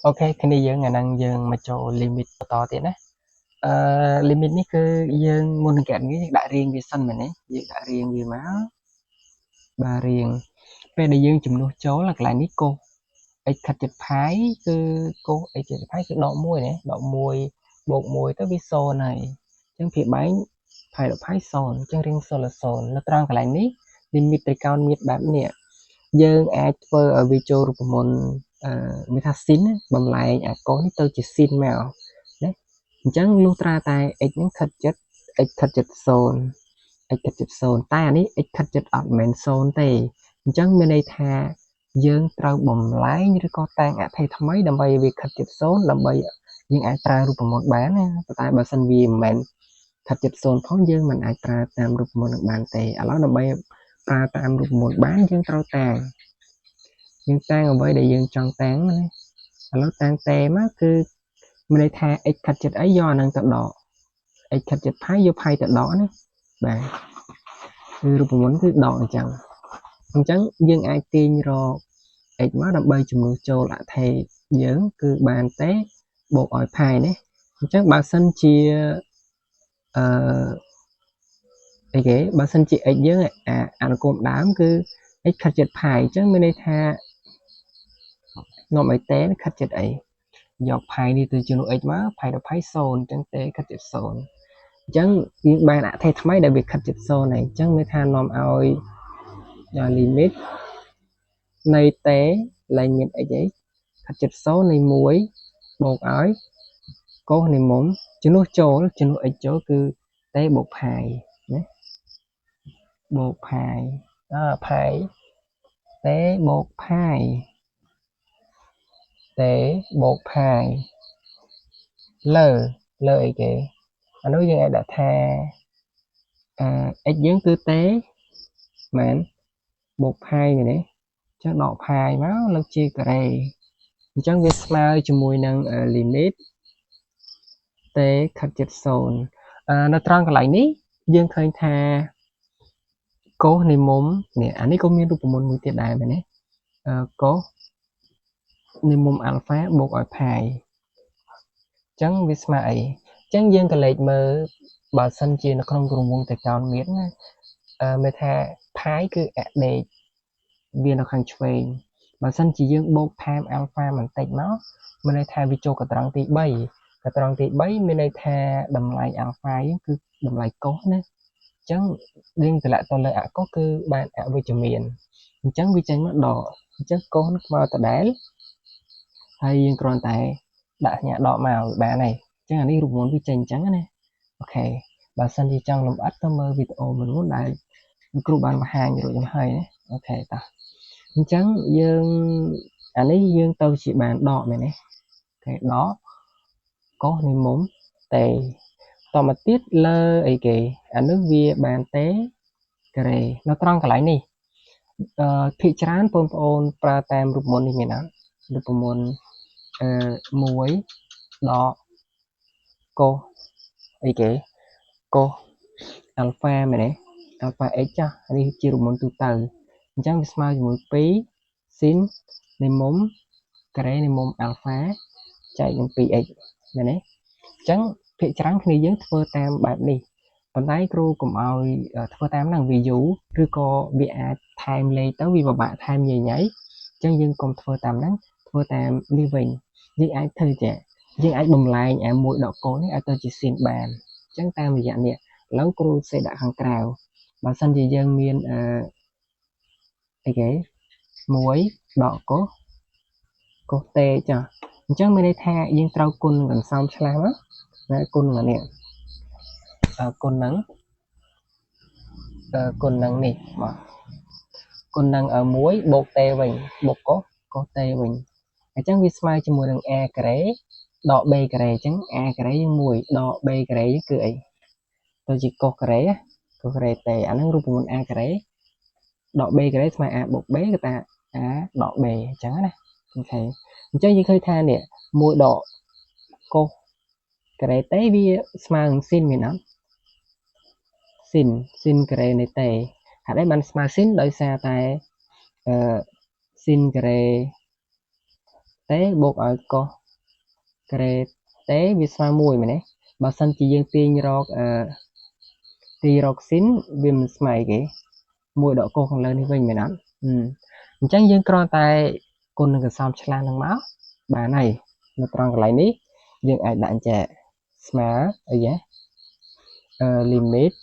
ok គ្នាយើងអាហ្នឹងយើងមកចូល limit បន្តទៀតណាlimit នេះគឺយើងមុននឹងកាត់នេះយើងដាក់រៀងវាសិនមែនទេយើងដាក់រៀងវាមកបាទរៀងពេលដែលយើងជំនួសចូលកន្លែងនេះកុស x ខិតជិតផាយគឺកុស x ខិតជិតផាយគឺដក1ណាដក1បូក1ទៅវា0ហើយអញ្ចឹងព្រាបែងផាយដល់ផាយ0អញ្ចឹងរៀង0លើ0នៅត្រង់កន្លែងនេះ limit ត្រីកោណមាត្របែបនេះយើងអាចធ្វើឲ្យវាចូលរូបមន្តមានថា sin បំលែងអាកុសនេះទៅជា sin មកណាអញ្ចឹងលុះត្រាតែ x ហ្នឹងខិតជិត x ខិតជិត0 x ខិតជិត0តែអានេះ x ខិតជិតអត់មែន0ទេអញ្ចឹងមានន័យថាយើងត្រូវបំលែងឬក៏តាំងអថេរថ្មីដើម្បីឲ្យវាខិតជិត0ដើម្បីយើងអាចប្រើរូបមន្តបានណាតែបើសិនវាមិនមែនខិតជិត0ផងយើងមិនអាចប្រើតាមរូបមន្តនឹងបានទេឥឡូវដើម្បីប្រើតាមរូបមន្តបានយើងត្រូវតាំងអ្វីដែលយើងចង់តាំងណាឥឡូវតាំងតេមកគឺមានន័យថា x ខិតជិតអីយកអានឹងទៅដក x ខិតជិតផាយយកផាយទៅដកណាបាទគឺរូបមន្តគឺដកអញ្ចឹងយើងអាចទាញរក x មកដើម្បីជំនួសចូលអថេរយើងគឺបានតេបូកឲ្យផាយណាអញ្ចឹងបើសិនជាអីគេបើសិនជា x យើងអនុគមដើមគឺ x ខិតជិតផាយអញ្ចឹងមានន័យថានាំឲ្យតេខិតជិតអីយកផាយនេះទៅជំនួស x មកផាយដល់ផាយ0អញ្ចឹងតេខិតជិត0អញ្ចឹងយើងបានអថេរថ្មីដែលវាខិតជិត0ហើយអញ្ចឹងមានថានាំឲ្យlimit នៃតេឡើងមាន x អីខិតជិត0នៃ1បូកឲ្យកុសនៃមុំជំនួសចូល x ចូលគឺតេបូកផាយណាបូកផាយផាយតេបូកផាយតេបូកផាយលើអីគេអានោះយើងអាចដាក់ថាx យើងគឺតេមែនបូកផាយមែនទេអញ្ចឹងដកផាយមកលើកជាការ៉េអញ្ចឹងវាស្មើជាមួយនឹង limit តេខិតជិត0នៅត្រង់កន្លែងនេះយើងឃើញថាកុសនៃមុំនេះអានេះក៏មានរូបមន្តមួយទៀតដែរមែនទេកុសនៃមុំអាល់ហ្វាបូកឲ្យផាយអញ្ចឹងវាស្មើអីអញ្ចឹងយើងក៏លេខមើលបើសិនជានៅក្នុងរង្វង់ត្រីកោណមាត្រណាមានថាផាយគឺអដេកវានៅខាងឆ្វេងបើសិនជាយើងបូកថែមអាល់ហ្វាបន្តិចមកមានន័យថាវាចូលកត្រង់ទី3កត្រង់ទី3មានន័យថាតម្លៃអាល់ហ្វាយើងគឺតម្លៃកុសណាអញ្ចឹងយើងតម្លាក់ទៅលើអកុសគឺបានអវិជ្ជមានអញ្ចឹងវាចេញមកដកអញ្ចឹងកុសស្មើដដែលហើយយើងគ្រាន់តែដាក់សញ្ញាដកមកបានហើយអញ្ចឹងអានេះរូបមន្តវាចេញអញ្ចឹងណាអូខេបើសិនជាចង់លម្អិតទៅមើលវីដេអូមុនដែលគ្រូបានបង្ហាញរួចហើយណាអូខេតោះអញ្ចឹងយើងអានេះយើងទៅជាបានដកមែនទេអូខេដកកុសនៃមុំតេតមកទៀតលើអីគេអានេះវាបានតេការ៉េនៅត្រង់កន្លែងនេះភាគច្រើនបងប្អូនប្រើតាមរូបមន្តនេះមានអត់រូបមន្ត1ដកកុសអីគេកុសអាល់ហ្វាមែនទេអាល់ហ្វា x ចាស់នេះជារូបមន្តទូទៅអញ្ចឹងវាស្មើជាមួយ2 sin នៃមុំការ៉េនៃមុំអាល់ហ្វាចែកនឹង 2x មែនទេអញ្ចឹងភាគច្រើនគ្នាយើងធ្វើតាមបែបនេះប៉ុន្តែគ្រូកុំឲ្យធ្វើតាមហ្នឹងវាយូរឬក៏វាអាចថែមលេខទៅវាពិបាកថែមញ៉ៃអញ្ចឹងយើងកុំធ្វើតាមហ្នឹងធ្វើតាមនេះវិញយើងអាចធ្វើចេះយើងអាចបំលែងអាមួយដកកូននេះឲ្យទៅជា sin បានអញ្ចឹងតាមរយៈនេះឥឡូវគ្រូសេដាក់ខាងក្រៅបើសិនជាយើងមានអីគេ1ដកកុសតេចាអញ្ចឹងមានន័យថាយើងត្រូវគុណនឹងអន្សោមឆ្លាស់មកណាគុណនឹងនេះគុណនឹងនេះមកគុណនឹង1បូកតេវិញបូកកុសតេវិញអញ្ចឹងវាស្មើជាមួយនឹង a ការ៉េដក b ការ៉េអញ្ចឹង a ការ៉េយើង1ដក b ការ៉េគឺអីទៅជាកុសការ៉េតេអាហ្នឹងរូបមន្ត a ការ៉េដក b ការ៉េស្មើ a បូក b គឺថា a ដក b អញ្ចឹងណាអូខេអញ្ចឹងយើងឃើញថានេះ1ដកកុសការ៉េតេវាស្មើនឹង sin មែនអត់sin ការ៉េនៃតេហេតុអីបានស្មើ sin ដោយសារតែsin ការ៉េ tế bột ở có kề tế vì sao mùi mà nè bà sân chỉ dương ti rọc xin viêm mày cái mùi đỏ cô còn lên đi vinh mày nắm chẳng dương con tay con đừng có xong chla năng máu bà này nó tròn lại ní dương ai đạn trẻ smá ở giá limit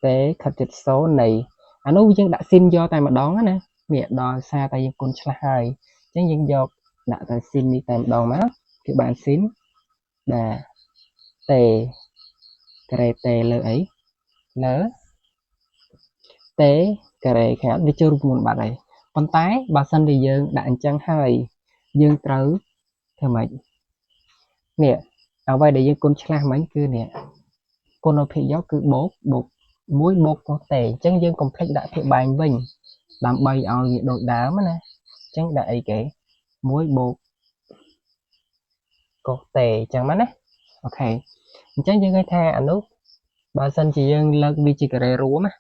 tế khắp chất số này anh nói dương đã xin do tay mà đón á nè mẹ đòi xa tay dương con chla hai chẳng dương do đã tay xin đi tay mà đón máu thì bạn xin đà tề kề tề lơ ấy lỡ tế kề khá đi chơi một bạn này con tái bà sân thì dương đạn chân hai dương trứ theo mày nè ở đây để dương con chla mấy kia nè con nó bị gió cứ bột muối bột có tề chân dương complex đã bị bàn vinh làm bay ao nhiệt độ đá mà nè chân đại cái muối bột có tề chẳng mắt nè ok chân dương cái tha anh lúc bà sân chỉ dương lơ đi chỉ cái rúa mà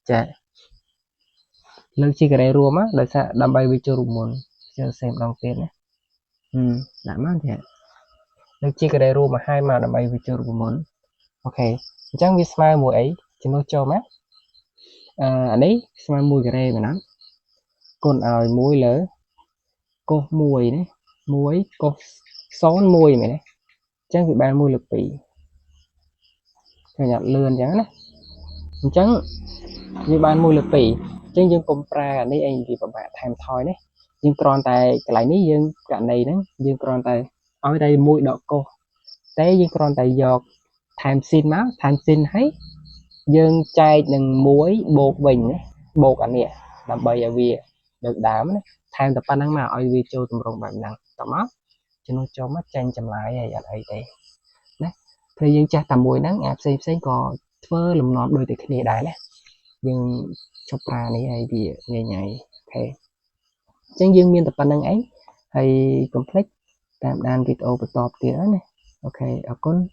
chả lơ chỉ cái rúa mà để sao làm bay với chơi mồn chơi xem đồng tiền nè đã mắt thì lơ chỉ cái rúa mà hai mà làm bay với chơi mồn ok chẳng biết smile mùi ấy chỉ nó cho mắt anh ấy smile mùi cái mà nó con ơi muối lỡ cô mùi đấy muối cô xón mùi mày đấy chẳng bị ban mùi lực bị theo nhặt lươn chẳng đấy chẳng vì ban mùi lực bị chẳng dương công pra này anh vì bạn tham thôi đấy dương còn tại cái lại ní dương cả này đó dương còn tại ở đây mùi đỏ cô té dương còn tại giọt tham xin máu tham xin thấy dương chai đừng muối bột bình đấy bột anh nè làm bày ở vì được đám đấy tham tập năng mà ở vì cho tụi rồng bạn nặng tao mắt cho nó cho mắt tranh chầm lại vậy ấy đấy đấy thì dương cha tầm mùi nắng áp xem có phơ lùm nón đôi từ kia đại đấy dương chọc ra này hay thì nhảy nhảy ok chẳng dương miên tập năng ấy hay complex tạm đàn video top tía này ok ở con